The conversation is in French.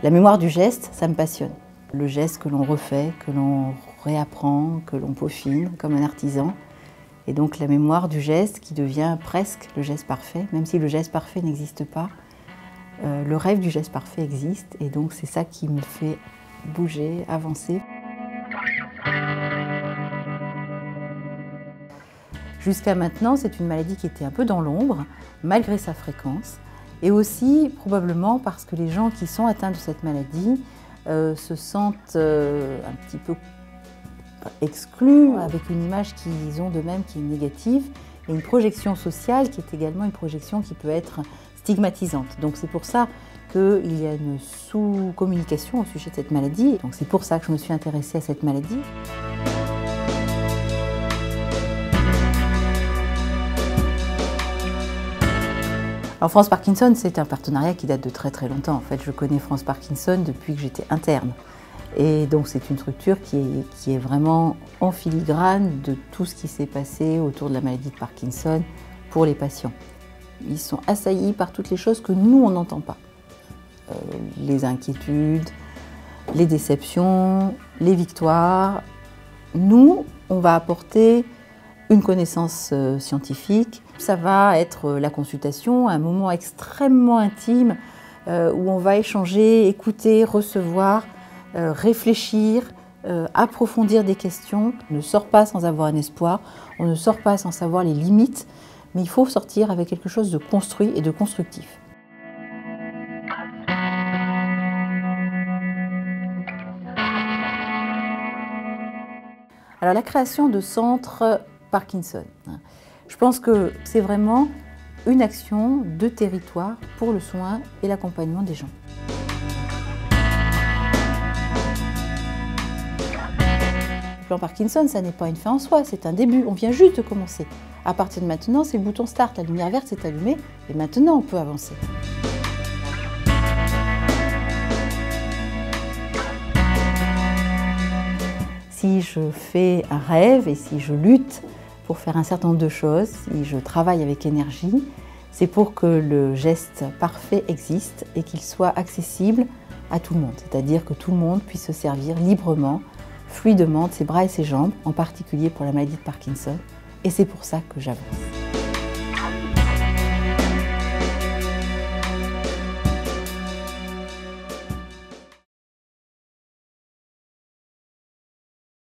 La mémoire du geste, ça me passionne. Le geste que l'on refait, que l'on réapprend, que l'on peaufine comme un artisan. Et donc la mémoire du geste qui devient presque le geste parfait, même si le geste parfait n'existe pas. Le rêve du geste parfait existe et donc c'est ça qui me fait bouger, avancer. Jusqu'à maintenant, c'est une maladie qui était un peu dans l'ombre, malgré sa fréquence, et aussi probablement parce que les gens qui sont atteints de cette maladie se sentent un petit peu exclus, avec une image qu'ils ont d'eux-mêmes qui est négative, et une projection sociale qui est également une projection qui peut être stigmatisante. Donc c'est pour ça qu'il y a une sous-communication au sujet de cette maladie. Donc c'est pour ça que je me suis intéressée à cette maladie. Alors France Parkinson, c'est un partenariat qui date de très très longtemps. En fait, je connais France Parkinson depuis que j'étais interne. Et donc c'est une structure qui est vraiment en filigrane de tout ce qui s'est passé autour de la maladie de Parkinson pour les patients. Ils sont assaillis par toutes les choses que nous, on n'entend pas. Les inquiétudes, les déceptions, les victoires. Nous, on va apporter une connaissance scientifique. Ça va être la consultation, un moment extrêmement intime où on va échanger, écouter, recevoir, réfléchir, approfondir des questions. On ne sort pas sans avoir un espoir, on ne sort pas sans savoir les limites, mais il faut sortir avec quelque chose de construit et de constructif. Alors la création de centres Parkinson, je pense que c'est vraiment une action de territoire pour le soin et l'accompagnement des gens. Le plan Parkinson, ça n'est pas une fin en soi, c'est un début, on vient juste de commencer. À partir de maintenant, c'est le bouton start, la lumière verte s'est allumée et maintenant on peut avancer. Si je fais un rêve et si je lutte pour faire un certain nombre de choses, si je travaille avec énergie, c'est pour que le geste parfait existe et qu'il soit accessible à tout le monde. C'est-à-dire que tout le monde puisse se servir librement, fluidement de ses bras et ses jambes, en particulier pour la maladie de Parkinson. Et c'est pour ça que j'avance.